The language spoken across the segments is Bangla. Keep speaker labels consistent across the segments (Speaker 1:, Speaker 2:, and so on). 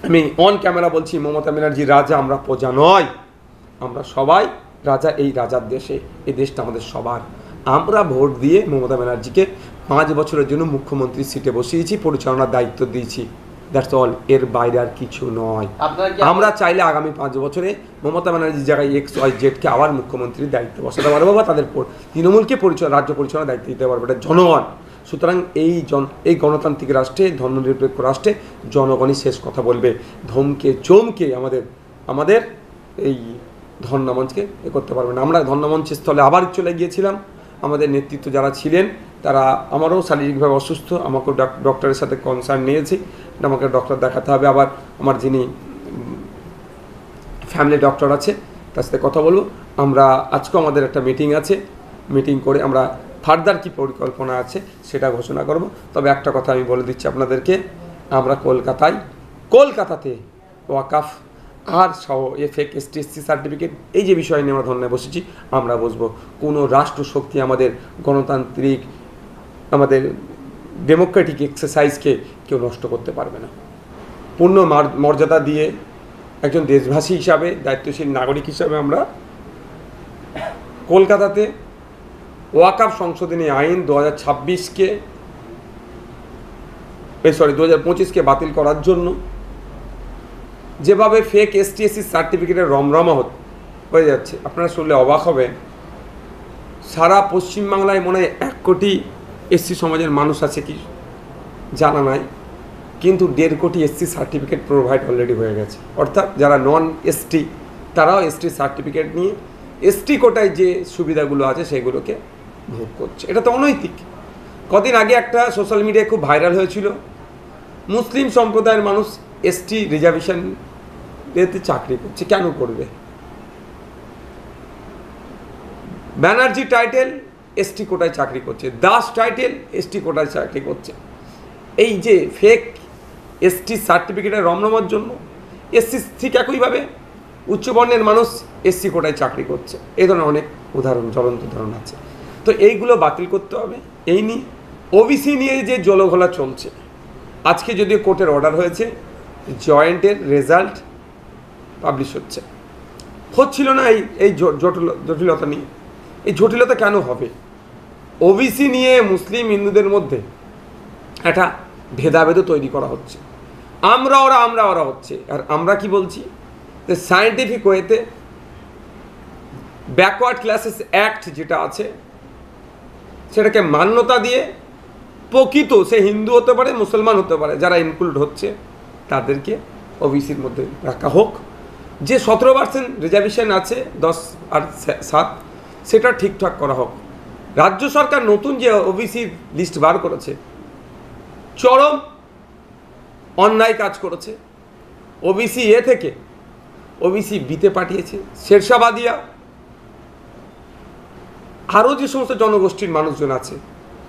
Speaker 1: আমি অন ক্যামেরা বলছি, মমতা ব্যানার্জি রাজা, আমরা প্রজা নয়, আমরা সবাই রাজা এই রাজার দেশে। এই দেশটা আমাদের সবার। আমরা ভোট দিয়ে মমতা ব্যানার্জিকে 5 বছরের জন্য মুখ্যমন্ত্রীর সিটে বসিয়েছি, পরিচালনার দায়িত্ব দিয়েছি, দ্যাটস অল। এর বাইরে আর কিছু নয়। আমরা চাইলে আগামী 5 বছরে মমতা ব্যানার্জির জায়গায় XYZকে আবার মুখ্যমন্ত্রীর দায়িত্ব বসাতে পারবো, বা তাদের তৃণমূলকে রাজ্য পরিচালনার দায়িত্ব দিতে পারবো। এটা জনগণ। সুতরাং এই গণতান্ত্রিক রাষ্ট্রে, ধর্মনিরপেক্ষ রাষ্ট্রে জনগণই শেষ কথা বলবে। ধমকে চমকে আমাদের এই ধর্ণামঞ্চকে করতে পারবে না। আমরা ধর্ণামঞ্চের স্থলে আবার চলে গিয়েছিলাম। আমাদের নেতৃত্ব যারা ছিলেন তারা, আমারও শারীরিকভাবে অসুস্থ, আমাকেও ডক্টরের সাথে কনসার্ন নিয়েছি, আমাকে ডক্টর দেখাতে হবে। আবার আমার যিনি ফ্যামিলি ডক্টর আছে তার সাথে কথা বলবো। আমরা আজকেও আমাদের একটা মিটিং আছে, মিটিং করে আমরা ফার্দার কি পরিকল্পনা আছে সেটা ঘোষণা করব। তবে একটা কথা আমি বলে দিচ্ছি আপনাদেরকে, আমরা কলকাতাতে ওয়াকাফ আর সহ ফেক ST/SC সার্টিফিকেট, এই যে বিষয় নিয়ে আমরা ধর্নায় বসেছি, আমরা বসবো। কোনো রাষ্ট্রশক্তি আমাদের গণতান্ত্রিক, আমাদের ডেমোক্রেটিক এক্সারসাইজকে কেউ নষ্ট করতে পারবে না। পূর্ণ মর্যাদা দিয়ে একজন দেশবাসী হিসাবে, দায়িত্বশীল নাগরিক হিসাবে আমরা কলকাতাতে ওয়াকাফ সংশোধনী আইন 2025কে বাতিল করার জন্য যেভাবে ফেক ST/SC সার্টিফিকেটের রমরমা হয়ে যাচ্ছে, আপনারা শুনলে অবাক হবেন। সারা পশ্চিমবাংলায় মনে হয় 1 কোটি SC সমাজের মানুষ আছে কি জানা নাই, কিন্তু 1.5 কোটি SC সার্টিফিকেট প্রোভাইড অলরেডি হয়ে গেছে। অর্থাৎ যারা নন ST তারাও ST সার্টিফিকেট নিয়ে ST কোটায় যে সুবিধাগুলো আছে সেগুলোকে ভোগ করছে। এটা তো অনৈতিক। কদিন আগে একটা সোশ্যাল মিডিয়ায় খুব ভাইরাল হয়েছিল, মুসলিম সম্প্রদায়ের মানুষ ST রিজার্ভেশন এতে চাকরি করছে। কেন করবে? ব্যানার্জি টাইটেল ST কোটায় চাকরি করছে, দাস টাইটেল ST কোটায় চাকরি করছে। এই যে ফেক ST সার্টিফিকেটের রমরমার জন্য SC ঠিক একইভাবে উচ্চবর্ণের মানুষ SC কোটায় চাকরি করছে। এই ধরনের অনেক জ্বলন্ত উদাহরণ আছে। তো এইগুলো বাতিল করতে হবে। এই নিয়ে OBC নিয়ে যে জলঘোলা চলছে, আজকে যদিও কোর্টের অর্ডার হয়েছে, জয়েন্টের রেজাল্ট পাবলিশ হচ্ছিল না। এই জটিলতা নিয়ে, এই জটিলতা কেন হবে? OBC নিয়ে মুসলিম হিন্দুদের মধ্যে একটা ভেদাভেদ তৈরি করা হচ্ছে। আমরা ওরা হচ্ছে। আর আমরা কি বলছি, যে সায়েন্টিফিক ওয়েতে ব্যাকওয়ার্ড ক্লাসেস অ্যাক্ট যেটা আছে সেটাকে মান্যতা দিয়ে প্রকৃত, সে হিন্দু হতে পারে, মুসলমান হতে পারে, যারা ইনক্লুড হচ্ছে তাদেরকে OBCর মধ্যে রাখা হোক। যে 17% রিজার্ভেশন আছে 10 আর 7, সেটা ঠিকঠাক করা হোক। রাজ্য সরকার নতুন যে OBC লিস্ট বার করেছে, চরম অন্যায় কাজ করেছে। OBC A থেকে OBC B-তে পাঠিয়েছে। শেরশাবাদিয়া আরও যে সমস্ত জনগোষ্ঠীর মানুষজন আছে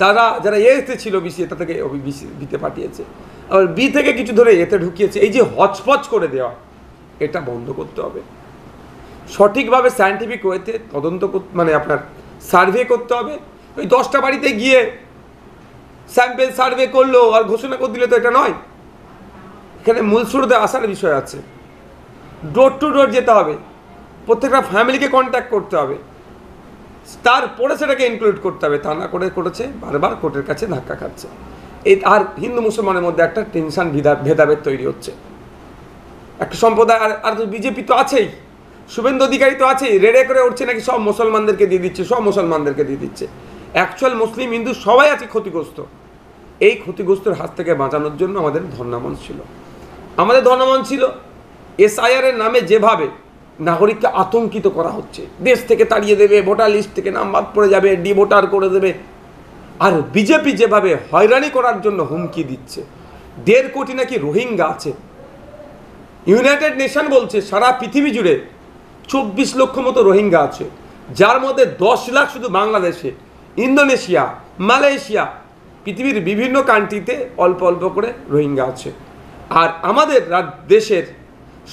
Speaker 1: তারা, যারা A-তে ছিল OBC, তাদেরকে OBC B-তে পাঠিয়েছে। আবার B থেকে কিছু ধরে A-তে ঢুকিয়েছে। এই যে হচপচ করে দেওয়া, এটা বন্ধ করতে হবে। সঠিকভাবে সায়েন্টিফিক ওয়েতে তদন্ত মানে আপনার সার্ভে করতে হবে। ওই 10টা বাড়িতে গিয়ে স্যাম্পেল সার্ভে করলো আর ঘোষণা করে দিলে তো এটা নয়। এখানে মূল স্রোতে আসার বিষয় আছে। ডোর টু ডোর যেতে হবে, প্রত্যেকটা ফ্যামিলিকে কন্ট্যাক্ট করতে হবে, তারপরে সেটাকে ইনক্লুড করতে হবে। তা না করে করেছে, বারবার কোর্টের কাছে ধাক্কা খাচ্ছে। এই আর হিন্দু মুসলমানের মধ্যে একটা টেনশন, ভেদাভেদ তৈরি হচ্ছে। একটা সম্প্রদায় আর তো বিজেপি তো আছেই, শুভেন্দু অধিকারী তো আছেই, রেড়ে করে উঠছে নাকি সব মুসলমানদেরকে দিয়ে দিচ্ছে। অ্যাকচুয়াল মুসলিম হিন্দু সবাই আছে ক্ষতিগ্রস্ত। এই ক্ষতিগ্রস্তর হাত থেকে বাঁচানোর জন্য আমাদের ধর্ণামঞ্চ ছিল। SIR এর নামে যেভাবে নাগরিককে আতঙ্কিত করা হচ্ছে, দেশ থেকে তাড়িয়ে দেবে, ভোটার লিস্ট থেকে নাম বাদ পড়ে যাবে, ডিভোটার করে দেবে, আর বিজেপি যেভাবে হয়রানি করার জন্য হুমকি দিচ্ছে। 1.5 কোটি নাকি রোহিঙ্গা আছে। ইউনাইটেড নেশন বলছে সারা পৃথিবী জুড়ে 24 লক্ষ মতো রোহিঙ্গা আছে, যার মধ্যে 10 লাখ শুধু বাংলাদেশে, ইন্দোনেশিয়া, মালয়েশিয়া, পৃথিবীর বিভিন্ন কান্ট্রিতে অল্প অল্প করে রোহিঙ্গা আছে। আর আমাদের দেশের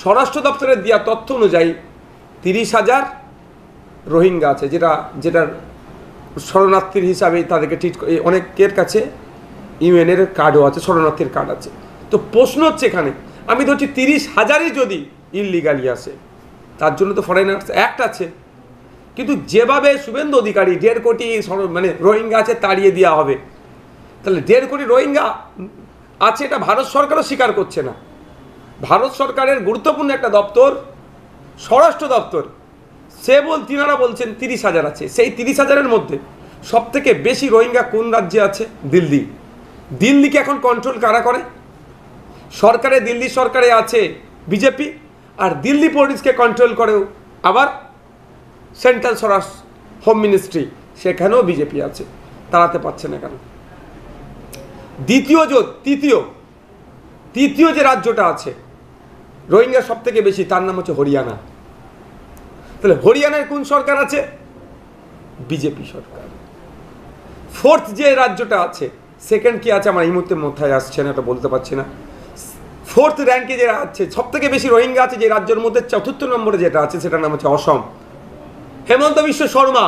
Speaker 1: স্বরাষ্ট্র দপ্তরের দেওয়া তথ্য অনুযায়ী 30,000 রোহিঙ্গা আছে, যেটার শরণার্থীর হিসাবে তাদেরকে ট্রিট, অনেকের কাছে UN-এর কার্ডও আছে, শরণার্থীর কার্ড আছে। তো প্রশ্ন হচ্ছে এখানে, আমি ধরছি 30,000ই যদি ইললিগালি আসে, তার জন্য তো ফরেনার্স অ্যাক্ট আছে। কিন্তু যেভাবে শুভেন্দু অধিকারী 1.5 কোটি মানে রোহিঙ্গা আছে তাড়িয়ে দেওয়া হবে, তাহলে 1.5 কোটি রোহিঙ্গা আছে এটা ভারত সরকারও স্বীকার করছে না। ভারত সরকারের গুরুত্বপূর্ণ একটা দপ্তর, স্বরাষ্ট্র দপ্তর, তিনারা বলছেন 30,000 আছে। সেই 30,000-এর মধ্যে সব থেকে বেশি রোহিঙ্গা কোন রাজ্যে আছে? দিল্লি। দিল্লিকে এখন কন্ট্রোল কারা করে? সরকারে, দিল্লি সরকারে আছে বিজেপি, আর দিল্লি পুলিশকে কন্ট্রোল করেও আবার সেন্ট্রাল স্বরাষ্ট্র হোম মিনিস্ট্রি, সেখানেও বিজেপি আছে। তাড়াতে পারছে না কেন? তৃতীয় যে রাজ্যটা আছে রোহিঙ্গা সব থেকে বেশি, তার নাম হচ্ছে হরিয়ানা। তাহলে হরিয়ানার কোন সরকার আছে? বিজেপি সরকার। ফোর্থ যে রাজ্যটা আছে, সেকেন্ড কি আছে আমার এই মুহূর্তে মাথায় আসছে না, এটা বলতে পারছি না। ফোর্থ র্যাঙ্কে যে আছে, সব থেকে বেশি রোহিঙ্গা আছে যে রাজ্যের মধ্যে, 4র্থ নম্বরে যেটা আছে সেটার নাম হচ্ছে অসম। হেমন্ত বিশ্ব শর্মা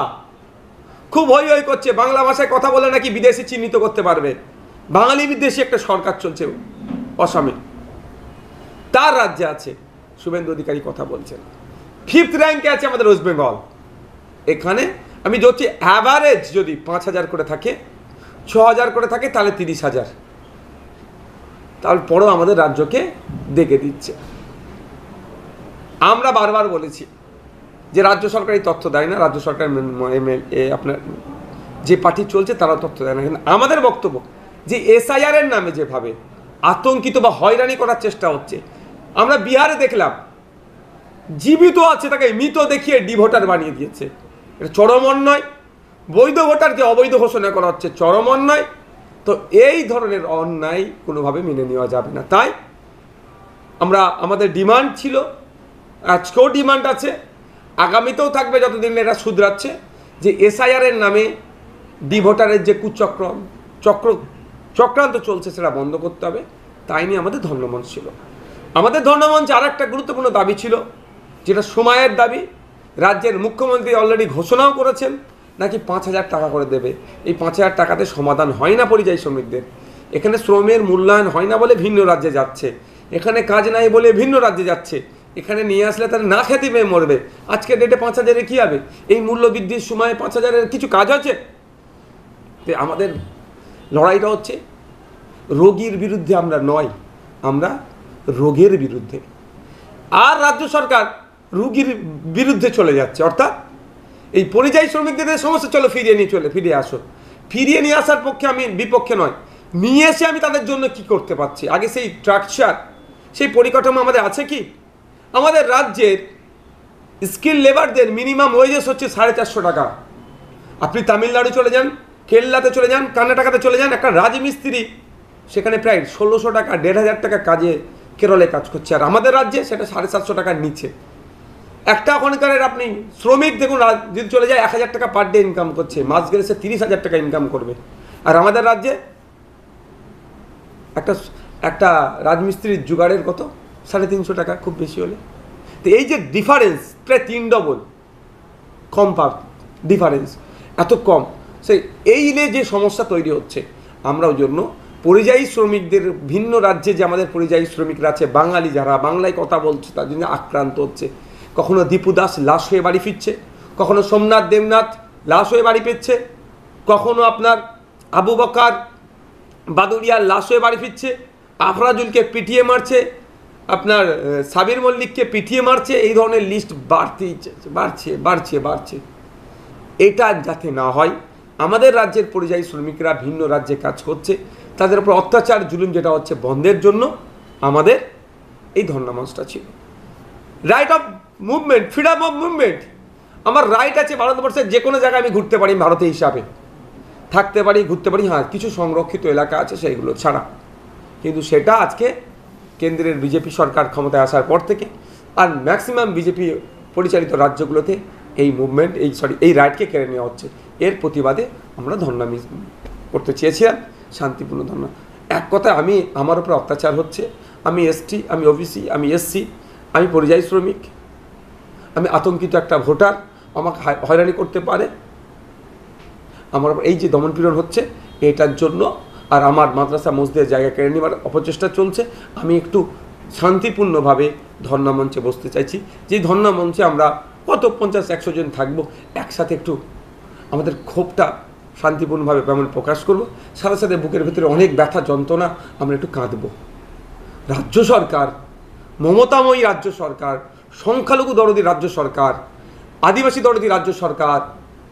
Speaker 1: খুব হই হই করছে, বাংলা ভাষায় কথা বলে নাকি বিদেশি চিহ্নিত করতে পারবে। বাঙালি বিদেশি একটা সরকার চলছে অসমে, তার রাজ্যে আছে শুভেন্দু অধিকারী কথা বলছেন। 5th র্যাঙ্কে আছে আমাদের ওয়েস্ট বেঙ্গল। এখানে আমি ধরছি অ্যাভারেজ যদি 5,000 করে থাকে, 6,000 করে থাকে, তাহলে 30,000। তারপরও আমাদের রাজ্যকে দেখে দিচ্ছে। আমরা বারবার বলেছি যে রাজ্য সরকার এই তথ্য দেয় না, রাজ্য সরকার আপনার যে পার্টি চলছে তারাও তথ্য দেয় না। কিন্তু আমাদের বক্তব্য যে SIR-এর নামে যেভাবে আতঙ্কিত বা হয়রানি করার চেষ্টা হচ্ছে, আমরা বিহারে দেখলাম জীবিত আছে তাকে মৃত দেখিয়ে ভোটার বানিয়ে দিয়েছে। এটা চরম অন্যায়। বৈধ ভোটারকে অবৈধ ঘোষণা করা হচ্ছে, চরম অন্যায়। তো এই ধরনের অন্যায় কোনোভাবে মেনে নেওয়া যাবে না। তাই আমাদের ডিমান্ড ছিল, আজকেও ডিমান্ড আছে, আগামীতেও থাকবে যতদিন এরা শুধরাচ্ছে, যে SIR-এর নামে ভোটারের যে চক্রান্ত চলছে সেটা বন্ধ করতে হবে। তাই নিয়ে আমাদের ধর্মমঞ্চ ছিল। আমাদের ধর্মমঞ্চে আর একটা গুরুত্বপূর্ণ দাবি ছিল, যেটা সময়ের দাবি। রাজ্যের মুখ্যমন্ত্রী অলরেডি ঘোষণাও করেছেন নাকি 5,000 টাকা করে দেবে। এই 5,000 টাকাতে সমাধান হয় না পরিযায়ী শ্রমিকদের। এখানে শ্রমের মূল্যায়ন হয় না বলে ভিন্ন রাজ্যে যাচ্ছে, এখানে কাজ নাই বলে ভিন্ন রাজ্যে যাচ্ছে। এখানে নিয়ে আসলে তারা না খেতে পেয়ে মরবে। আজকে ডেটে 5,000-এ কী হবে? এই মূল্য বৃদ্ধির সময় 5,000-এর কিছু কাজ আছে? আমাদের লড়াইটা হচ্ছে রোগীর বিরুদ্ধে আমরা নয়, আমরা রোগের বিরুদ্ধে। আর রাজ্য সরকার রোগীর বিরুদ্ধে চলে যাচ্ছে, অর্থাৎ এই পরিযায়ী শ্রমিকদের সমস্যা চলো ফিরিয়ে আসো। ফিরিয়ে নিয়ে আসার পক্ষে আমি বিপক্ষে নয়, নিয়ে এসে আমি তাদের জন্য কি করতে পারছি। আগে সেই স্ট্রাকচার, সেই পরিকাঠামো আমাদের আছে কি? আমাদের রাজ্যের স্কিল লেবারদের মিনিমাম ওয়েজেস হচ্ছে 450 টাকা। আপনি তামিলনাড়ু চলে যান, কেরালাতে চলে যান, কর্ণাটকাতে চলে যান, একটা রাজমিস্ত্রি সেখানে প্রায় 1,600 টাকা, 1,500 টাকা কাজে কেরলে কাজ করছে। আর আমাদের রাজ্যে সেটা 750 টাকার নিচে। একটা ওখানকারের আপনি শ্রমিক দেখুন, যদি চলে যায় 1,000 টাকা পার ডে ইনকাম করছে, মাস গেলে সে 30,000 টাকা ইনকাম করবে। আর আমাদের রাজ্যে একটা রাজমিস্ত্রির জোগাড়ের কত? 350 টাকা খুব বেশি হলে। তো এই যে ডিফারেন্স, প্রায় 3 ডবল কম ডিফারেন্স, এত কম, সেই এই নিয়ে যে সমস্যা তৈরি হচ্ছে, আমরা ওই জন্য পরিযায়ী শ্রমিকদের, ভিন্ন রাজ্যে যে আমাদের পরিযায়ী শ্রমিকরা আছে, বাঙালি যারা বাংলায় কথা বলছে, তার জন্য আক্রান্ত হচ্ছে। কখনো দীপু দাস লাশ হয়ে বাড়ি ফিরছে, কখনো সোমনাথ দেবনাথ লাশ হয়ে বাড়ি ফিরছে, কখনো আপনার আবু বকর বাদুরিয়ার লাশ হয়ে বাড়ি ফিরছে, আফরাজুলকে পিটিয়ে মারছে, আপনার সাবির মল্লিককে পিটিয়ে মারছে। এই ধরনের লিস্ট বাড়ছে। এটা যাতে না হয়, আমাদের রাজ্যের পরিযায়ী শ্রমিকরা ভিন্ন রাজ্যে কাজ করছে, তাদের উপর অত্যাচার জুলুম যেটা হচ্ছে বন্ধের জন্য আমাদের এই ধর্ণামঞ্চটা ছিল। Right of movement, freedom of movement, আমার রাইট আছে ভারতবর্ষের যে কোনো জায়গায় আমি ঘুরতে পারি, ভারতে হিসাবে থাকতে পারি, ঘুরতে পারি। হ্যাঁ, কিছু সংরক্ষিত এলাকা আছে সেইগুলো ছাড়া। কিন্তু সেটা আজকে কেন্দ্রের বিজেপি সরকার ক্ষমতায় আসার পর থেকে আর ম্যাক্সিমাম বিজেপি পরিচালিত রাজ্যগুলোতে এই মুভমেন্ট, এই রাইটকে কেড়ে নেওয়া হচ্ছে। এর প্রতিবাদে আমরা ধর্ণা করতে চেয়েছিলাম, শান্তিপূর্ণ ধর্ণা। এক কথায় আমার উপর অত্যাচার হচ্ছে, আমি ST, আমি OBC, আমি SC, আমি পরিযায়ী শ্রমিক, আমি আতঙ্কিত একটা ভোটার, আমাকে হয়রানি করতে পারে। আমার এই যে দমনপীড়ন হচ্ছে, এটার জন্য আর আমার মাদ্রাসা মসজিদের জায়গা কেড়ে নেওয়ার অপচেষ্টা চলছে। আমি একটু শান্তিপূর্ণভাবে ধর্ণা মঞ্চে বসতে চাইছি। যে ধর্ণা মঞ্চে আমরা কত 50-100 জন থাকবো, একসাথে একটু আমাদের ক্ষোভটা শান্তিপূর্ণভাবে আমরা প্রকাশ করব। সাথে সাথে বুকের ভেতরে অনেক ব্যথা যন্ত্রণা, আমরা একটু কাঁদবো। রাজ্য সরকার, মমতাময়ী রাজ্য সরকার, সংখ্যালঘু দরদি রাজ্য সরকার, আদিবাসী দরদি রাজ্য সরকার,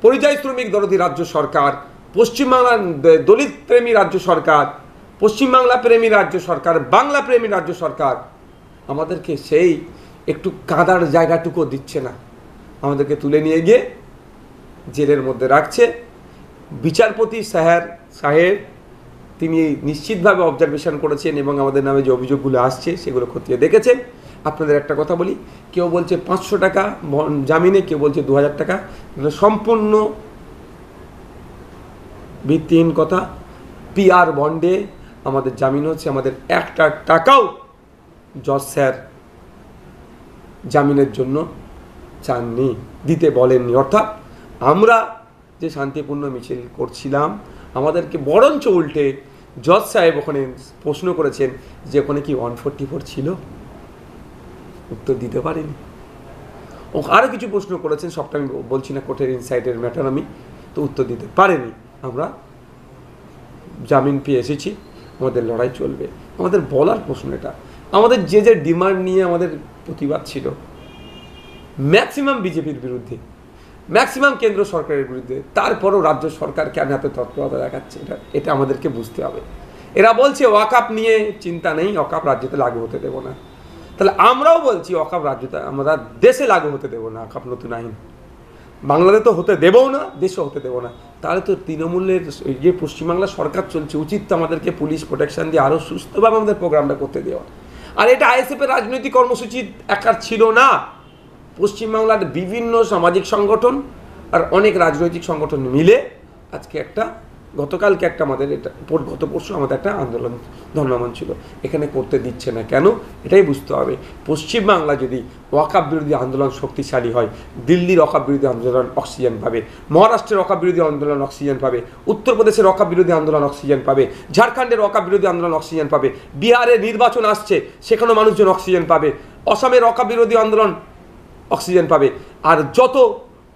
Speaker 1: পরিযায়ী শ্রমিক দরদি রাজ্য সরকার, পশ্চিমবাংলার দলিত প্রেমী রাজ্য সরকার, পশ্চিমবাংলা প্রেমী রাজ্য সরকার, বাংলা প্রেমী রাজ্য সরকার আমাদেরকে সেই একটু কাঁদার জায়গাটুকু দিচ্ছে না। আমাদেরকে তুলে নিয়ে গিয়ে জেলের মধ্যে রাখছে। বিচারপতি সাহেব তিনি নিশ্চিতভাবে অবজারভেশন করেছেন এবং আমাদের নামে যে অভিযোগগুলো আসছে সেগুলো খতিয়ে দেখেছেন। আপনাদের একটা কথা বলি, কেউ বলছে 500 টাকা জামিনে, কেউ বলছে 2000 টাকা, সম্পূর্ণ ভিত্তিহীন কথা। পিআর বন্ডে আমাদের জামিন হচ্ছে, আমাদের একটা টাকাও জজ স্যার জামিনের জন্য চাননি, দিতে বলেননি। অর্থাৎ আমরা যে শান্তিপূর্ণ মিছিল করছিলাম, আমাদেরকে বরঞ্চ উল্টে জজ সাহেব ওখানে প্রশ্ন করেছেন যে ওখানে কি 144 ছিল, উত্তর দিতে পারেনি। ও আরও কিছু প্রশ্ন করেছেন, সবটা আমি বলছি না, কোর্টের ইনসাইডের ম্যাটার, আমি তো উত্তর দিতে পারেনি। আমরা জামিন পেয়ে এসেছি, আমাদের লড়াই চলবে। আমাদের বলার প্রশ্ন এটা, আমাদের যে যে ডিমান্ড নিয়ে আমাদের প্রতিবাদ ছিল, ম্যাক্সিমাম বিজেপির বিরুদ্ধে, ম্যাক্সিমাম কেন্দ্র সরকারের বিরুদ্ধে, তারপরও রাজ্য সরকার কেন এত তৎপরতা দেখাচ্ছে, এটা আমাদেরকে বুঝতে হবে। এরা বলছে ওয়াকাপ নিয়ে চিন্তা নেই, ওয়াকাপ রাজ্যতে লাগু হতে দেবো না। তাহলে আমরাও বলছি ওয়াকাপ রাজ্যতে, আমরা দেশে লাগু হতে দেবো না ওয়াকাপ নতুন আইন, বাংলাদেশে তো হতে দেবও না, দেশও হতে দেবো না। তাহলে তো তৃণমূলের যে পশ্চিমবাংলা সরকার চলছে, উচিত তো আমাদেরকে পুলিশ প্রোটেকশন দিয়ে আরও সুস্থভাবে আমাদের প্রোগ্রামটা করতে দেওয়া। আর এটা আইএসএফের রাজনৈতিক কর্মসূচি একার ছিল না, পশ্চিমবাংলার বিভিন্ন সামাজিক সংগঠন আর অনেক রাজনৈতিক সংগঠন মিলে আজকে একটা, গতকালকে একটা আমাদের এটা গত পরশু আমাদের একটা আন্দোলন ধর্নামন ছিল, এখানে করতে দিচ্ছে না কেন, এটাই বুঝতে হবে। পশ্চিমবাংলা যদি ওয়াকাপ বিরোধী আন্দোলন শক্তিশালী হয়, দিল্লির ওয়াকাপ বিরোধী আন্দোলন অক্সিজেন পাবে, মহারাষ্ট্রের ওয়াকাপ বিরোধী আন্দোলন অক্সিজেন পাবে, উত্তরপ্রদেশের ওয়াকাপ বিরোধী আন্দোলন অক্সিজেন পাবে, ঝাড়খণ্ডের ওয়াকাপ বিরোধী আন্দোলন অক্সিজেন পাবে, বিহারে নির্বাচন আসছে সেখানেও মানুষজন অক্সিজেন পাবে, অসমের ওয়াকাপ বিরোধী আন্দোলন অক্সিজেন পাবে। আর যত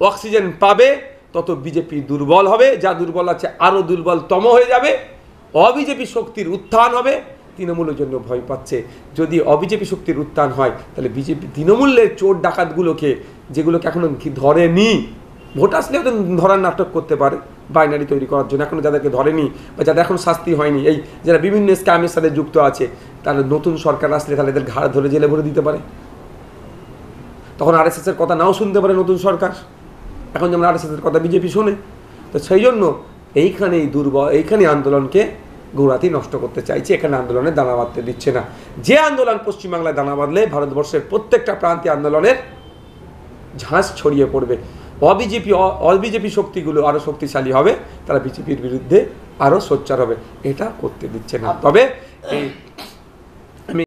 Speaker 1: অক্সিজেন পাবে তত বিজেপি দুর্বল হবে, যা দুর্বল আছে আরও দুর্বলতম হয়ে যাবে, অবিজেপি শক্তির উত্থান হবে। তৃণমূলের জন্য ভয় পাচ্ছে, যদি অবিজেপি শক্তির উত্থান হয় তাহলে বিজেপি তৃণমূলের চোর ডাকাতগুলোকে, যেগুলোকে এখনো ধরেনি, ভোট আসলে ওদের ধরার নাটক করতে পারে বাইনারি তৈরি করার জন্য, এখনো যাদেরকে ধরেনি বা যাদের এখন শাস্তি হয়নি, এই যারা বিভিন্ন স্ক্যামের সাথে যুক্ত আছে, তাহলে নতুন সরকার আসলে তাহলে এদের ঘাড় ধরে জেলে ভরে দিতে পারে। তখন আরএসএসের কথা নাও শুনতে পারে নতুন সরকার, এখন যেমন আরএসএসের কথা বিজেপি শোনে। তো সেই জন্য এইখানে আন্দোলনকে গৌরাতি নষ্ট করতে চাইছে, এখানে আন্দোলনে দানা বাঁধতে দিচ্ছে না। যে আন্দোলন পশ্চিমবাংলায় দানা বাঁধলে ভারতবর্ষের প্রত্যেকটা প্রান্তে আন্দোলনের ঝাঁস ছড়িয়ে পড়বে, অবিজেপি শক্তিগুলো আরও শক্তিশালী হবে, তারা বিজেপির বিরুদ্ধে আরও সোচ্চার হবে, এটা করতে দিচ্ছে না। তবে এই